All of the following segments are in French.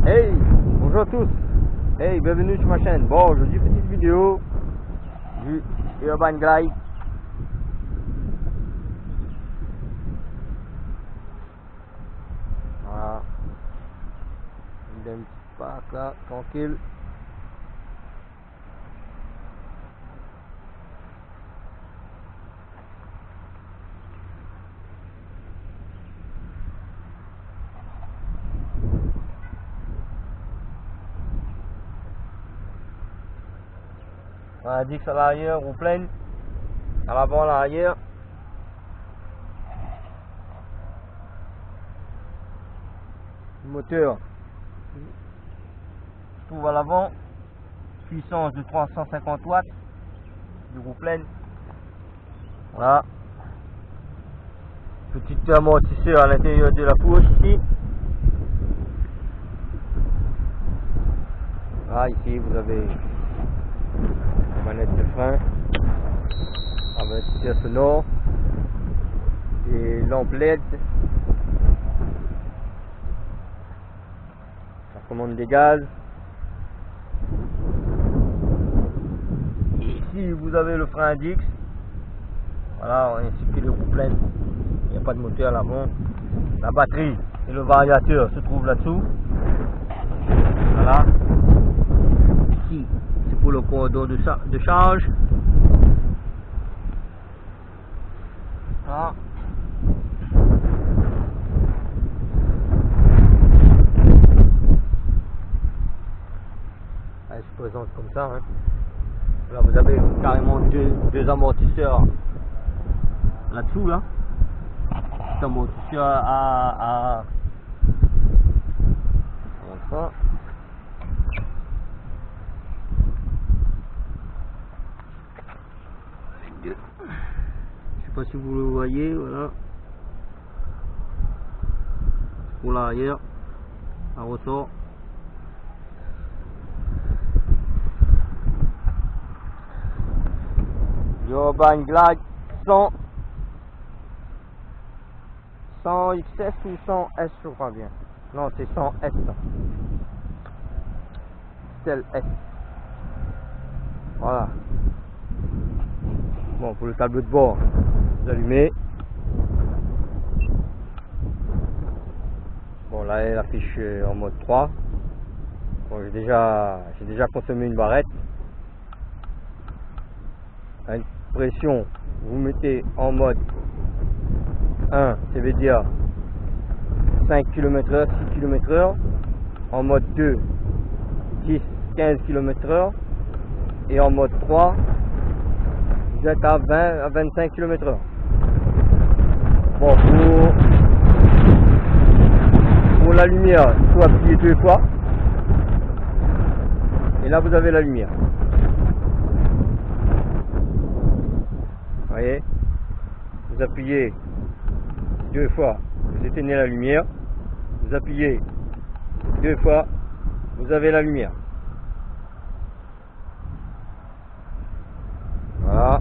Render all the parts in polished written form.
Hey, bonjour à tous. Hey, bienvenue sur ma chaîne. Bon, aujourd'hui petite vidéo du Urban Glide. Voilà. Il y a un petit parc là, tranquille. On a dit que à l'arrière, roue pleine, à l'avant, à l'arrière. Le moteur se trouve à l'avant, puissance de 350 watts, de roue pleine. Voilà. Petit amortisseur à l'intérieur de la fourche ici. Voilà, ici vous avez manette de frein, avertisseur sonore, et lampe LED, la commande des gaz. Et ici vous avez le frein Dix, voilà, ainsi que les roues pleines. Il n'y a pas de moteur à l'avant. La batterie et le variateur se trouvent là-dessous. Voilà. Ici pour le cordon de charge. Voilà. Elle se présente comme ça. Hein. Là vous avez carrément deux amortisseurs là-dessous là. Cet amortisseur à ça. Je sais pas si vous le voyez, voilà. Pour l'arrière, un ressort. Urban Glide 100 XS ou 100 S, je crois bien. Non, c'est 100 S. Tel S. Voilà. Bon, pour le tableau de bord, vous allumez. Bon, là elle affiche en mode 3. Bon, j'ai déjà consommé une barrette. À une pression, vous mettez en mode 1, ça veut dire 5 km/h, 6 km/h. En mode 2, 10, 15 km/h. Et en mode 3, vous êtes à 20 à 25 km/h. Bon, pour la lumière, il faut appuyer 2 fois. Et là, vous avez la lumière. Vous voyez? Vous appuyez 2 fois, vous éteignez la lumière. Vous appuyez 2 fois, vous avez la lumière. Voilà.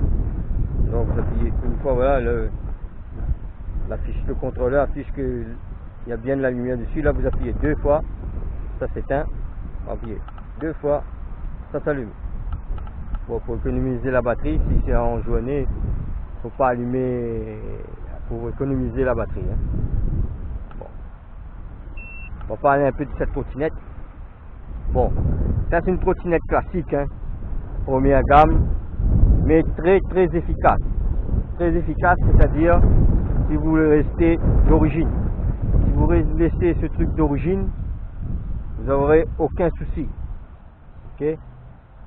Donc vous appuyez une fois, voilà, le contrôleur affiche qu'il y a bien de la lumière dessus. Là vous appuyez 2 fois, ça s'éteint. Appuyez 2 fois, ça s'allume. Bon, pour économiser la batterie, si c'est en journée, faut pas allumer pour économiser la batterie. Hein. Bon. On va parler un peu de cette trottinette. Bon, ça c'est une trottinette classique, hein, première gamme. Mais très efficace. Très efficace, c'est-à-dire si vous voulez rester d'origine. Si vous laissez ce truc d'origine, vous n'aurez aucun souci. Ok?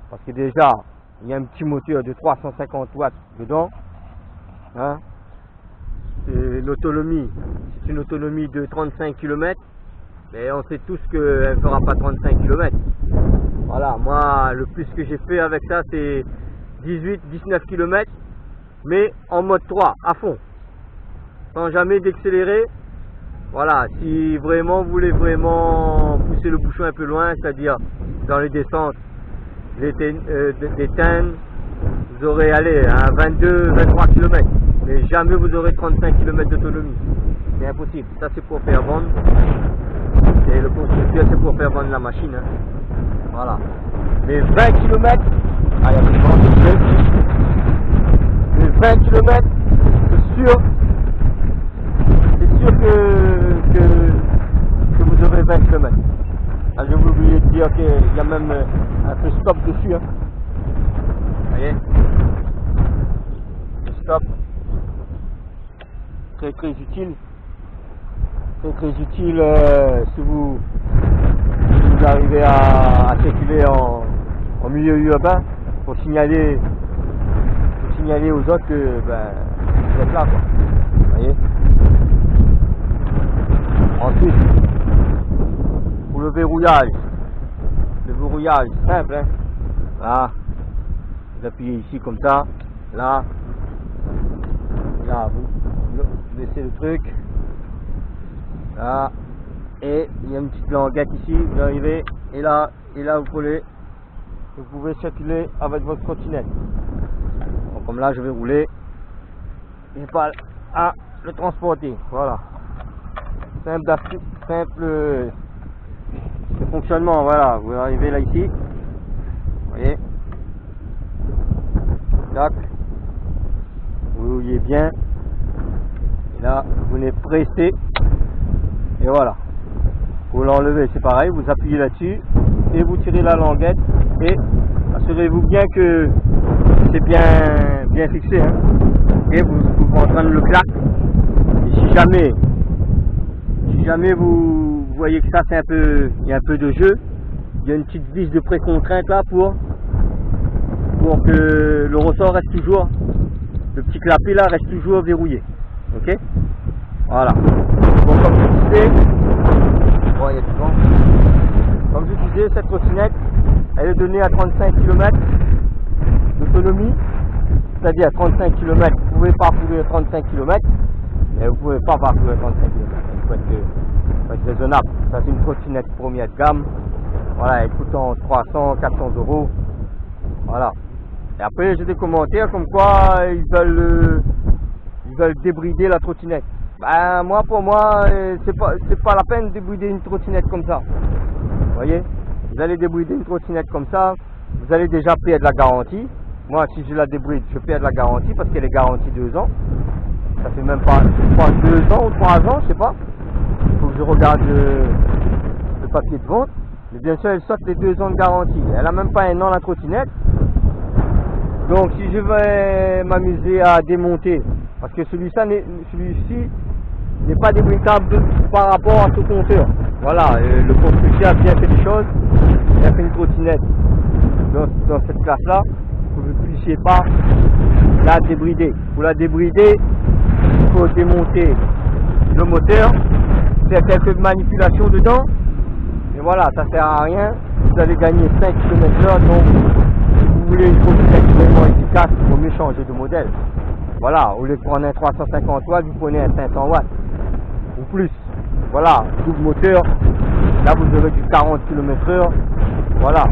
Parce que déjà, il y a un petit moteur de 350 watts dedans. Hein? L'autonomie, c'est une autonomie de 35 km. Mais on sait tous qu'elle ne fera pas 35 km. Voilà, moi, le plus que j'ai fait avec ça, c'est 18-19 km, mais en mode 3 à fond, sans jamais d'éccélérer. Voilà, si vraiment vous voulez vraiment pousser le bouchon un peu loin, c'est-à-dire dans les descentes, d'éteindre, vous aurez allé à 22-23 km, mais jamais vous aurez 35 km d'autonomie. C'est impossible. Ça c'est pour faire vendre. c'est le constructeur, c'est pour faire vendre la machine. Hein. Voilà. Mais 20 km, ah, il y a des gens qui disent, mais 20 km, c'est sûr que vous aurez 20 km. Ah, je vous oublié de dire qu'il y a même un peu stop dessus. Hein. Vous voyez, le stop, très très utile. Très utile si vous arrivez à circuler en milieu urbain pour signaler aux autres que ben, vous êtes là, quoi. Vous voyez. Ensuite, pour le verrouillage simple, hein. Là, vous appuyez ici comme ça, là vous laissez le truc. Là, et il y a une petite languette ici, vous arrivez, et là vous pouvez circuler avec votre trottinette. Donc, comme là je vais rouler, j'ai pas à le transporter, voilà. Simple de fonctionnement, voilà, vous arrivez là ici, vous voyez, tac, vous voyez bien, et là vous venez presser. Et voilà, pour l'enlever c'est pareil, vous appuyez là-dessus et vous tirez la languette et assurez-vous bien que c'est bien fixé. Hein. Et vous entraînez le clac. Et si jamais vous voyez que ça c'est il y a un peu de jeu, il y a une petite vis de précontrainte là pour que le ressort reste toujours, le petit clapet là reste toujours verrouillé. Ok, voilà. Bon, comme je disais, bon, il y a du vent. Comme je disais, cette trottinette, elle est donnée à 35 km d'autonomie, c'est-à-dire 35 km, vous pouvez parcourir 35 km, mais vous ne pouvez pas parcourir 35 km. Il faut être raisonnable. Ça, c'est une trottinette première de gamme. Voilà, elle coûte en 300, 400 euros. Voilà. Et après, j'ai des commentaires comme quoi ils veulent débrider la trottinette. Ben, pour moi, c'est pas la peine de débrider une trottinette comme ça. Vous voyez, vous allez débrider une trottinette comme ça, vous allez déjà perdre la garantie. Moi, si je la débride, je perds la garantie parce qu'elle est garantie 2 ans. Ça fait même pas 2 ans ou 3 ans, je sais pas. Il faut que je regarde le papier de vente. Mais bien sûr, elle saute les 2 ans de garantie. Elle a même pas 1 an la trottinette. Donc, si je vais m'amuser à démonter, parce que celui-ci n'est pas débridable par rapport à ce compteur. Voilà, le constructeur a bien fait des choses. Il a fait une trottinette dans cette classe-là, que vous ne puissiez pas la débrider. Pour la débrider, il faut démonter le moteur, faire quelques manipulations dedans, et voilà, ça ne sert à rien. Vous allez gagner 5 km/h, donc si vous voulez une trottinette vraiment efficace, il vaut mieux changer de modèle. Voilà, au lieu de prendre un 350 watts, vous prenez un 500 watts ou plus. Voilà, double moteur, là vous aurez du 40 km/h. Voilà,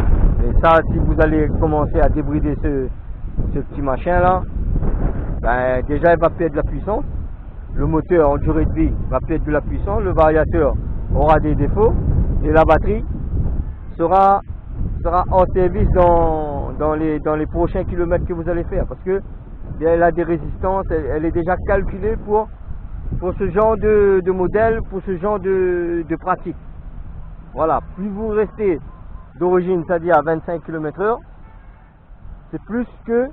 et ça, si vous allez commencer à débrider ce petit machin là, ben, déjà il va perdre de la puissance. Le moteur en durée de vie va perdre de la puissance, le variateur aura des défauts et la batterie sera en service dans les prochains kilomètres que vous allez faire, parce que elle a des résistances, elle est déjà calculée pour ce genre de modèle, pour ce genre de pratique. Voilà, plus vous restez d'origine, c'est-à-dire à 25 km/h, c'est plus que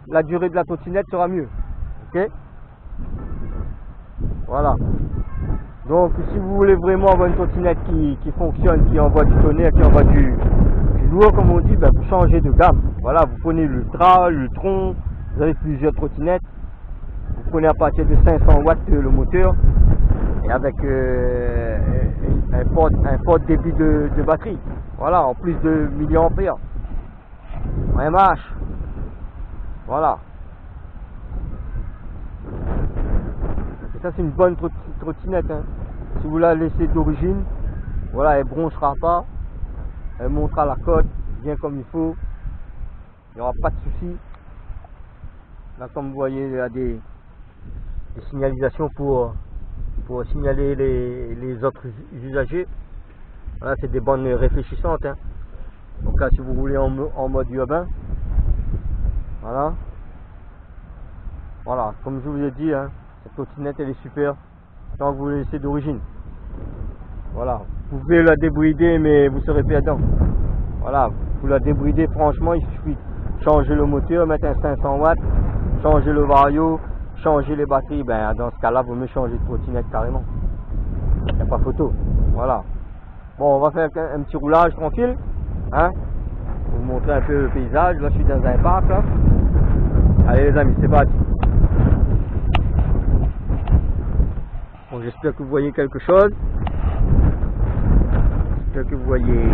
la durée de la trottinette sera mieux. Ok, voilà. Donc si vous voulez vraiment avoir une trottinette qui fonctionne, qui envoie du tonnerre, qui envoie du lourd comme on dit, ben, vous changez de gamme. Voilà, vous prenez l'Ultra, l'Ultron, vous avez plusieurs trottinettes. Vous prenez à partir de 500 watts le moteur et avec un fort débit de batterie. Voilà, en plus de milliampères. En MH. Voilà. Et ça c'est une bonne trottinette. Hein. Si vous la laissez d'origine, voilà, elle bronchera pas. Elle montera la côte bien comme il faut. Il n'y aura pas de souci. Là, comme vous voyez, il y a des signalisations pour signaler les autres usagers. Voilà, c'est des bandes réfléchissantes. Hein. Donc là, si vous roulez en mode urbain, voilà. Voilà, comme je vous ai dit, hein, cette trottinette elle est super tant que vous la laissez d'origine. Voilà, vous pouvez la débrider mais vous serez perdant. Voilà, vous la débridez franchement, il suffit de changer le moteur, mettre un 500 watts, changer le vario, changer les batteries. Ben dans ce cas-là, vous mieux changer de trottinette carrément. Il n'y a pas photo. Voilà. Bon, on va faire un petit roulage tranquille. Hein, pour vous montrer un peu le paysage. Là, je suis dans un parc. Là. Allez les amis, c'est parti. Bon, j'espère que vous voyez quelque chose. J'espère que vous voyez